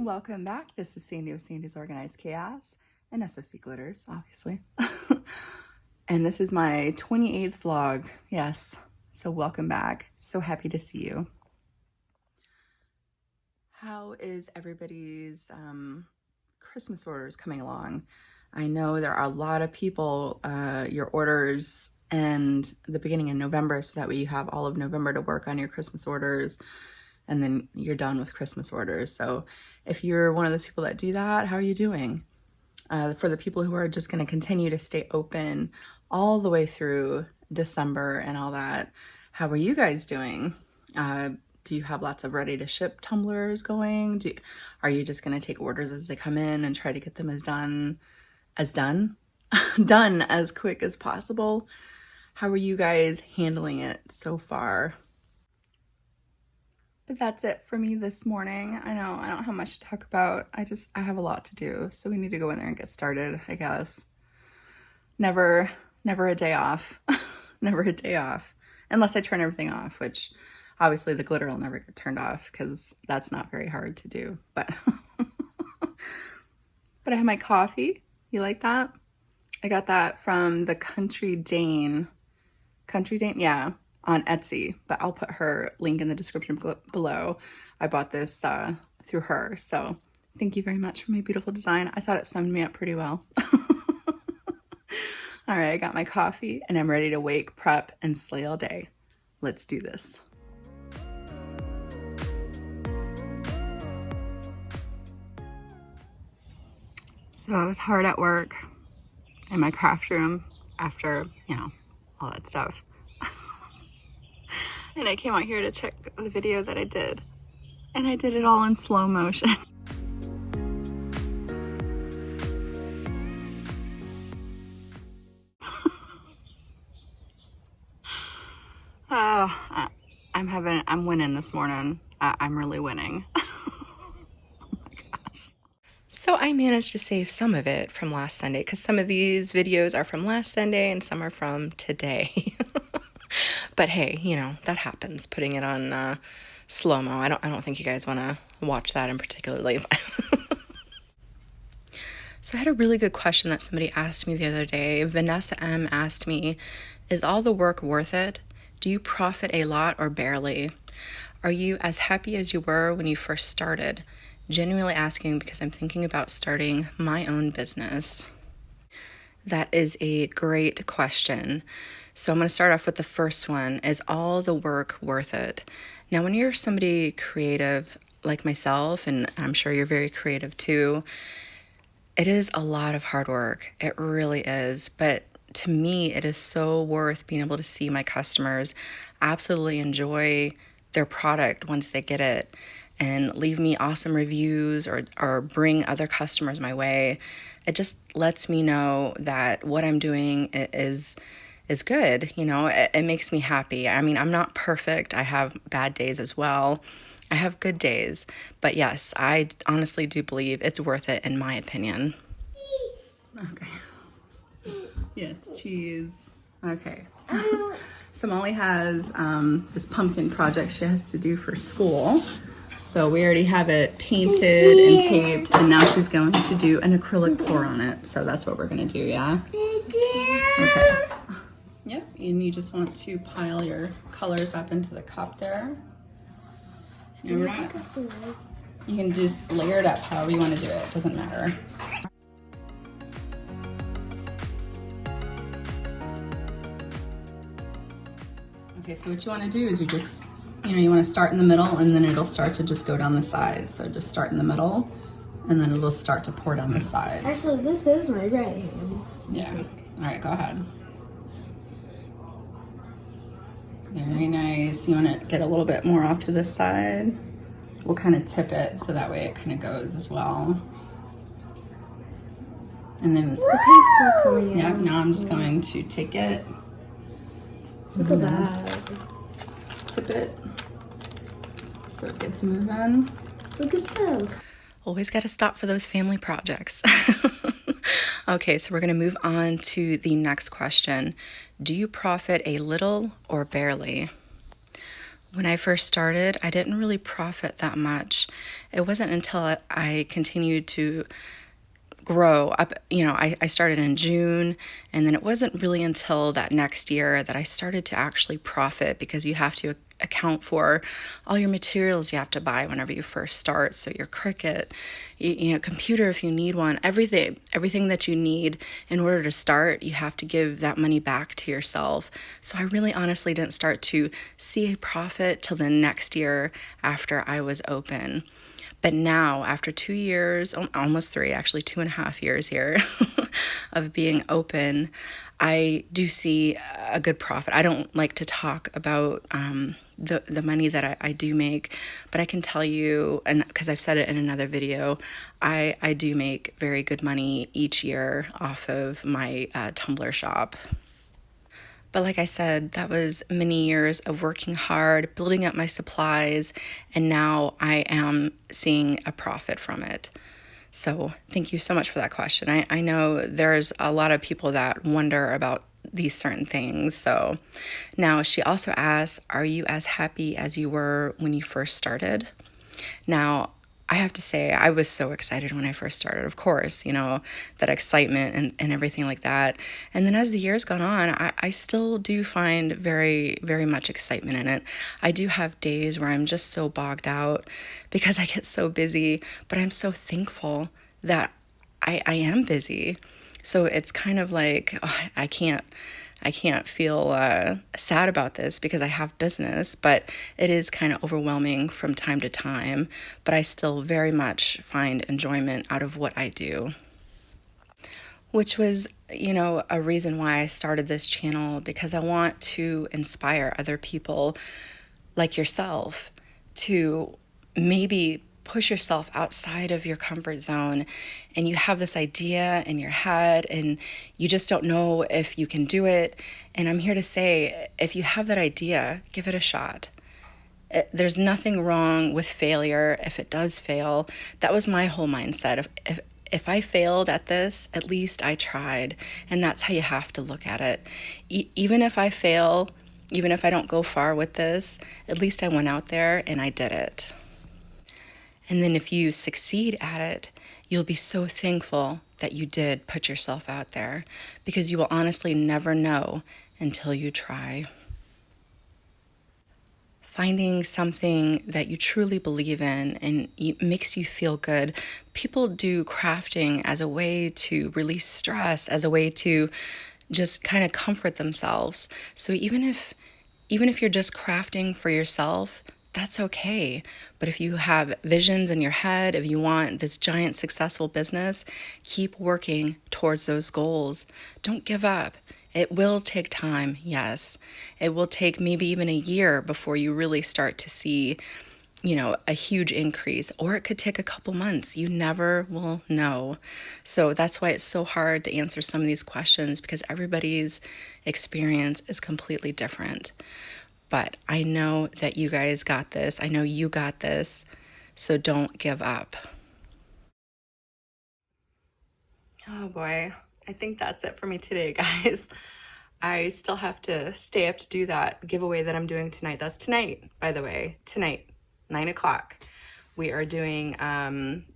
Welcome back. This is Sandy with Sandy's Organized Chaos and SOC Glitters, obviously. And this is my 28th vlog. Yes. So welcome back. So happy to see you. How is everybody's Christmas orders coming along? I know there are a lot of people, your orders end the beginning of November, so that way you have all of November to work on your Christmas orders, and then you're done with Christmas orders. So if you're one of those people that do that, how are you doing? For the people who are just going to continue to stay open all the way through December and all that, how are you guys doing? Do you have lots of ready to ship tumblers going? Are you just going to take orders as they come in and try to get them done as quick as possible? How are you guys handling it so far? But that's it for me this morning. I know I don't have much to talk about. I have a lot to do, so we need to go in there and get started, I guess. Never a day off. Never a day off. Unless I turn everything off, which obviously the glitter will never get turned off because that's not very hard to do. But I have my coffee. You like that? I got that from the Country Dane, yeah, on Etsy, but I'll put her link in the description below. I bought this through her, so thank you very much for my beautiful design. I thought it summed me up pretty well. All right, I got my coffee and I'm ready to wake, prep, and slay all day. Let's do this. So I was hard at work in my craft room after, all that stuff. And I came out here to check the video that I did. And I did it all in slow motion. I'm winning this morning. I'm really winning. So I managed to save some of it from last Sunday because some of these videos are from last Sunday and some are from today. But hey, that happens, putting it on slow-mo. I don't think you guys want to watch that in particularly. So I had a really good question that somebody asked me the other day. Vanessa M asked me, is all the work worth it? Do you profit a lot or barely? Are you as happy as you were when you first started? Genuinely asking because I'm thinking about starting my own business. That is a great question. So I'm going to start off with the first one. Is all the work worth it? Now, when you're somebody creative like myself, and I'm sure you're very creative too, it is a lot of hard work. It really is. But to me, it is so worth being able to see my customers absolutely enjoy their product once they get it and leave me awesome reviews or bring other customers my way. It just lets me know that what I'm doing is good. It makes me happy. I mean, I'm not perfect. I have bad days as well. I have good days. But yes, I honestly do believe it's worth it in my opinion. Okay. Yes, cheese. Okay. So Molly has this pumpkin project she has to do for school. So we already have it painted and taped, and now she's going to do an acrylic pour on it. So that's what we're going to do, yeah? Okay. Yep, and you just want to pile your colors up into the cup there. And you can just layer it up however you want to do it. It doesn't matter. Okay, so what you want to do is you just, you want to start in the middle and then it'll start to just go down the side. So just start in the middle and then it'll start to pour down the sides. Actually, this is my right hand. Yeah. All right, go ahead. Very nice. You want to get a little bit more off to this side. We'll kind of tip it so that way it kind of goes as well. And then, the paint's not coming yeah, out. now I'm just going to take it. Look at that. Tip it so it gets moving. Look at that. Always got to stop for those family projects. Okay, so we're going to move on to the next question. Do you profit a little or barely? When I first started, I didn't really profit that much. It wasn't until I continued to grow up. I started in June, and then it wasn't really until that next year that I started to actually profit, because you have to account for all your materials you have to buy whenever you first start. So your Cricut, computer if you need one, everything that you need in order to start, you have to give that money back to yourself. So I really honestly didn't start to see a profit till the next year after I was open. But now, after 2 years, almost three, actually 2.5 years here of being open, I do see a good profit. I don't like to talk about the money that I do make, but I can tell you, and because I've said it in another video, I do make very good money each year off of my Tumbler shop. But like I said, that was many years of working hard, building up my supplies, and now I am seeing a profit from it. So thank you so much for that question. I know there's a lot of people that wonder about these certain things. So now she also asks, are you as happy as you were when you first started? Now, I have to say, I was so excited when I first started, of course, that excitement and everything like that. And then as the years gone on, I still do find very, very much excitement in it. I do have days where I'm just so bogged out because I get so busy, but I'm so thankful that I am busy. So it's kind of like, I can't feel sad about this because I have business, but it is kind of overwhelming from time to time. But I still very much find enjoyment out of what I do, which was, a reason why I started this channel, because I want to inspire other people like yourself to maybe push yourself outside of your comfort zone, and you have this idea in your head and you just don't know if you can do it. And I'm here to say, if you have that idea, give it a shot. There's nothing wrong with failure if it does fail. That was my whole mindset. If I failed at this, at least I tried. And that's how you have to look at it. Even if I fail, even if I don't go far with this, at least I went out there and I did it. And then if you succeed at it, you'll be so thankful that you did put yourself out there, because you will honestly never know until you try. Finding something that you truly believe in and makes you feel good. People do crafting as a way to release stress, as a way to just kind of comfort themselves. So even if you're just crafting for yourself, that's okay. But if you have visions in your head, if you want this giant successful business, keep working towards those goals. Don't give up. It will take time, yes. It will take maybe even a year before you really start to see, a huge increase, or it could take a couple months. You never will know. So that's why it's so hard to answer some of these questions, because everybody's experience is completely different. But I know that you guys got this. I know you got this. So don't give up. Oh boy. I think that's it for me today, guys. I still have to stay up to do that giveaway that I'm doing tonight. That's tonight, by the way. Tonight, 9 o'clock. We are doing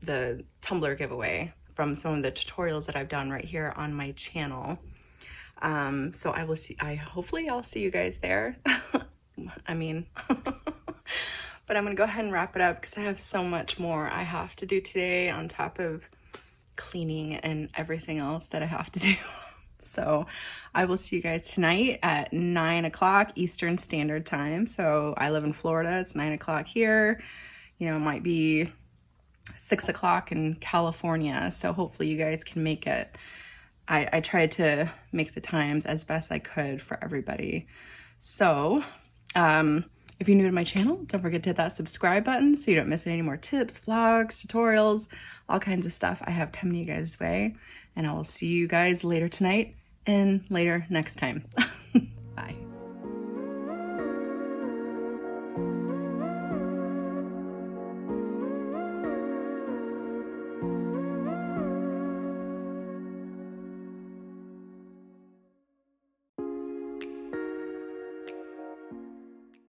the Tumbler giveaway from some of the tutorials that I've done right here on my channel. So hopefully I'll see you guys there. I mean, but I'm gonna go ahead and wrap it up because I have so much more I have to do today on top of cleaning and everything else that I have to do. So I will see you guys tonight at 9 o'clock Eastern Standard Time. So I live in Florida, it's 9 o'clock here. It might be 6 o'clock in California. So hopefully you guys can make it. I tried to make the times as best I could for everybody. So if you're new to my channel, don't forget to hit that subscribe button so you don't miss any more tips, vlogs, tutorials, all kinds of stuff I have coming you guys' way. And I will see you guys later tonight and later next time. Bye.